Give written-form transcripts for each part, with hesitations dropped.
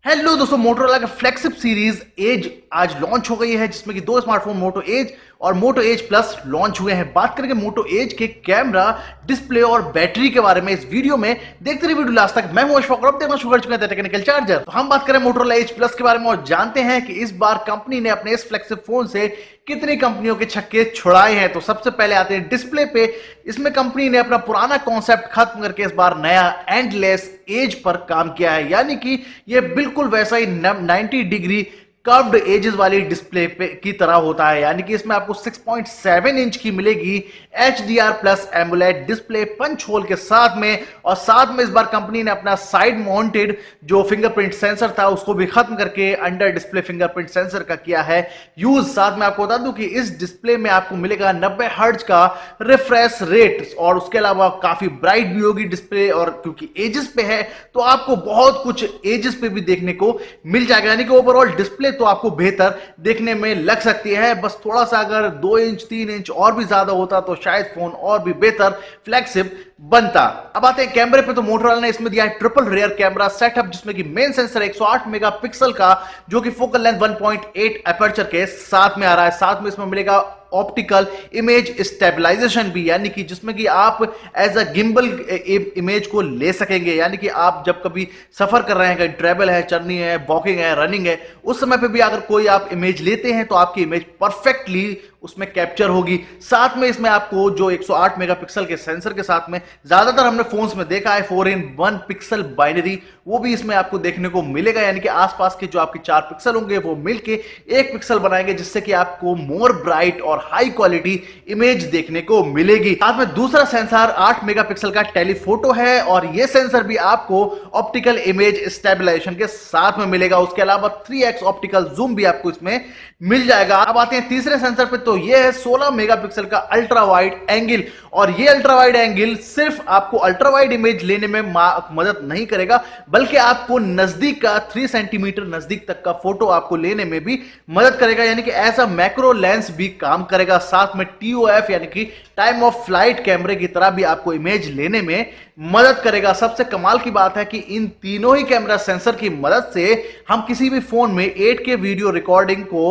Hello दोस्तों, Motorola का flagship series as आज लॉन्च हो गई है, जिसमें कि दो स्मार्टफोन मोटो एज और मोटो एज प्लस लॉन्च हुए हैं। बात करेंगे मोटो एज के कैमरा, डिस्प्ले और बैटरी के बारे में इस वीडियो में। देखते रहिए वीडियो लास्ट तक। मैं हूं अशफाक और अब देखना शुरू कर चुके हैं टेक्निकल चार्जर। तो हम बात करें मोटोरोला एज प्लस के बारे में और जानते हैं कि इस बार कंपनी ने अपने इस फ्लैगशिप फोन से कितनी कंपनियों के छक्के छुड़ाए हैं। तो सबसे पहले आते हैं डिस्प्ले पे। इसमें कंपनी ने अपना पुराना कॉन्सेप्ट खत्म करके इस बार नया एंडलेस एज पर काम किया है, यानी कि ये बिल्कुल वैसा ही 90 डिग्री कर्व्ड एजेस वाली डिस्प्ले पे की तरह होता है, यानी कि इसमें आपको 6.7 इंच की मिलेगी HDR plus AMOLED display punch hole के साथ में। और साथ में इस बार कंपनी ने अपना साइड माउंटेड जो फिंगरप्रिंट सेंसर था उसको भी खत्म करके अंडर डिस्प्ले फिंगरप्रिंट सेंसर का किया है यूज। साथ में आपको बता दूं कि इस डिस्प्ले में आपको मिलेगा 90 हर्ट्ज का रिफ्रेश रेट और उसके अलावा काफी ब्राइट भी होगी डिस्प्ले। और क्योंकि एजेस पे है तो आपको बहुत कुछ एजेस पे भी देखने को मिल जाएगा, यानी कि ओवरऑल डिस्प्ले तो आपको बेहतर देखने में लग सकती है। बस थोड़ा सा अगर 2 इंच 3 इंच और भी ज्यादा होता तो शायद फोन और भी बेहतर फ्लैगशिप बनता। अब आते हैं कैमरे पे। तो मोटोरोला ने इसमें दिया है ट्रिपल रियर कैमरा सेटअप, जिसमें कि मेन सेंसर 108 मेगापिक्सल का जो कि फोकल लेंथ 1.8 अपर्चर के साथ में आ रहा है। साथ में इसमें मिलेगा ऑप्टिकल इमेज स्टेबलाइजेशन भी, यानी कि जिसमें कि आप एज अ गिम्बल इमेज को ले सकेंगे, यानी कि आप जब कभी सफर कर रहे हैं, कहीं ट्रैवल है, जर्नी है, वॉकिंग है, रनिंग है, उस समय पे भी अगर कोई आप इमेज लेते हैं तो आपकी इमेज परफेक्टली उसमें कैप्चर होगी। साथ में इसमें आपको जो 108 मेगापिक्सल के सेंसर के साथ में ज्यादातर हमने फोन्स में देखा है 4:1 पिक्सल बाइनरी, वो भी इसमें आपको देखने को मिलेगा, यानी कि आसपास के जो आपके 4 पिक्सल होंगे वो मिलके 1 पिक्सल बनाएंगे, जिससे कि आपको मोर ब्राइट और हाई क्वालिटी इमेज देखने को मिलेगी। साथ में दूसरा सेंसर 8 मेगापिक्सल का टेलीफोटो है और यह सेंसर भी आपको ऑप्टिकल इमेज स्टेबलाइजेशन के साथ में मिलेगा। उसके अलावा 3x ऑप्टिकल जूम भी आपको इसमें मिल जाएगा। अब आते हैं तीसरे सेंसर पे। तो यह है 16 मेगापिक्सल का अल्ट्रा वाइड एंगल, और यह अल्ट्रा वाइड एंगल सिर्फ आपको अल्ट्रा वाइड इमेज लेने में मदद नहीं करेगा, बल्कि आपको नजदीक का 3 सेंटीमीटर नजदीक तक का फोटो आपको लेने में भी मदद करेगा, यानी कि ऐसा मैक्रो लेंस भी काम करेगा। साथ में TOF यानी कि टाइम ऑफ फ्लाइट कैमरे की तरह भी आपको इमेज लेने में मदद करेगा। सबसे कमाल की बात है कि इन तीनों ही कैमरा सेंसर की मदद से हम किसी भी फोन में 8K वीडियो रिकॉर्डिंग को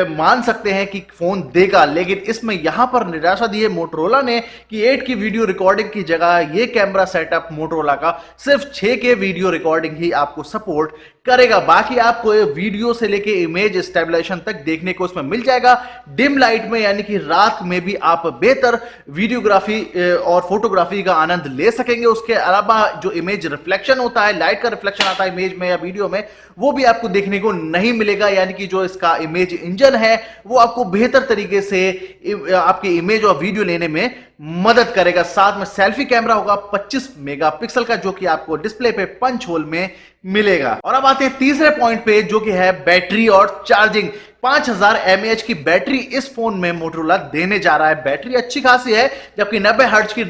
मान सकते हैं कि फोन देगा। लेकिन इसमें यहां पर निराशा दी है मोटोरोला ने कि 8K वीडियो रिकॉर्डिंग की जगह यह कैमरा सेटअप मोटोरोला का सिर्फ 6K वीडियो रिकॉर्डिंग ही आपको सपोर्ट करेगा। बाकी आपको वीडियो से लेके इमेज स्टेबलाइजेशन तक देखने को इसमें मिल जाएगा डिम लाइट में, यानी कि रात में भी आप बेहतर वीडियोग्राफी और फोटोग्राफी का आनंद ले सकेंगे। उसके अलावा जो इमेज रिफ्लेक्शन होता है, लाइट का रिफ्लेक्शन आता है इमेज में या वीडियो में, वो भी आपको देखने को नहीं मिलेगा, यानी कि जो इसका इमेज इंजन है वो आपको बेहतर तरीके से आपकी इमेज और वीडियो लेने में मदद करेगा। साथ में सेल्फी कैमरा होगा 25 मेगापिक्सल का, जो कि आपको डिस्प्ले पे पंच होल में मिलेगा। और अब आते हैं तीसरे पॉइंट पे, जो कि है बैटरी और चार्जिंग। 5000 mAh की बैटरी इस फोन में मोटोरोला देने जा रहा है। बैटरी अच्छी खासी है, जबकि 90 हर्ट्ज की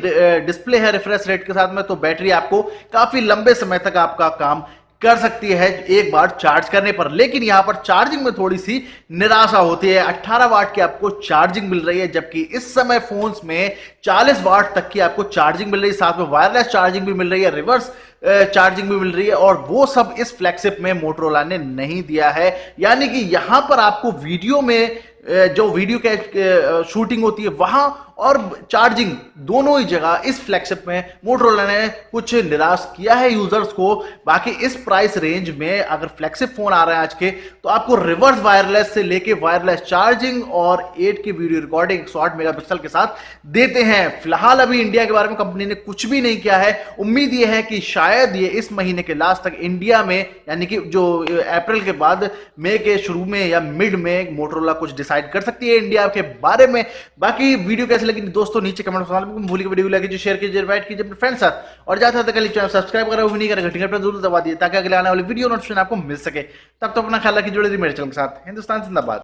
डिस्प्ले है रिफ्रेश रेट के साथ में, तो बैटरी आपको काफी लंबे समय तक आपका काम कर सकती है एक बार चार्ज करने पर। लेकिन यहां पर चार्जिंग में थोड़ी सी निराशा होती है। 18 वाट की आपको चार्जिंग मिल रही है, जबकि इस समय फोन्स में 40 वाट तक की आपको चार्जिंग मिल रही है। साथ में वायरलेस चार्जिंग भी मिल रही है, रिवर्स चार्जिंग भी मिल रही है, और वो सब इस फ्लैगशिप में मोटोरोला ने नहीं दिया है। यानी कि यहां पर आपको वीडियो में जो वीडियो के शूटिंग होती है वहां और चार्जिंग दोनों ही जगह इस फ्लैगशिप में मोटोरोला ने कुछ निराश किया है यूजर्स को। बाकी इस प्राइस रेंज में अगर फ्लैगशिप फोन आ रहे हैं आज के, तो आपको रिवर्स वायरलेस से लेके वायरलेस चार्जिंग और 8K वीडियो रिकॉर्डिंग 108 मेगापिक्सल के साथ देते हैं। फिलहाल अभी इंडिया के बारे में कंपनी ने कुछ भी नहीं किया है। उम्मीद यह है कि शायद ये इस महीने के लास्ट तक इंडिया में, यानी कि जो अप्रैल के बाद मई के शुरू में या मिड में मोटोरोला कुछ डिसाइड कर सकती है इंडिया के बारे में। बाकी वीडियो कैसे लगी दोस्तों नीचे कमेंट में भूल के वीडियो लगे जो शेयर कीजिए, राइट कीजिए अपने फ्रेंड्स साथ, और जाते हैं चैनल सब्सक्राइब करें, वो नहीं करें घंटी पर जरूर दबा दिए ताकि अगले आने वाली वीडियो नोटिफिकेशन आपको मिल सके। तब तो अपना ख्याल रखिए, जुड़े रहिए मेरे चैनल के साथ। हिंदुस्तान जिंदाबाद।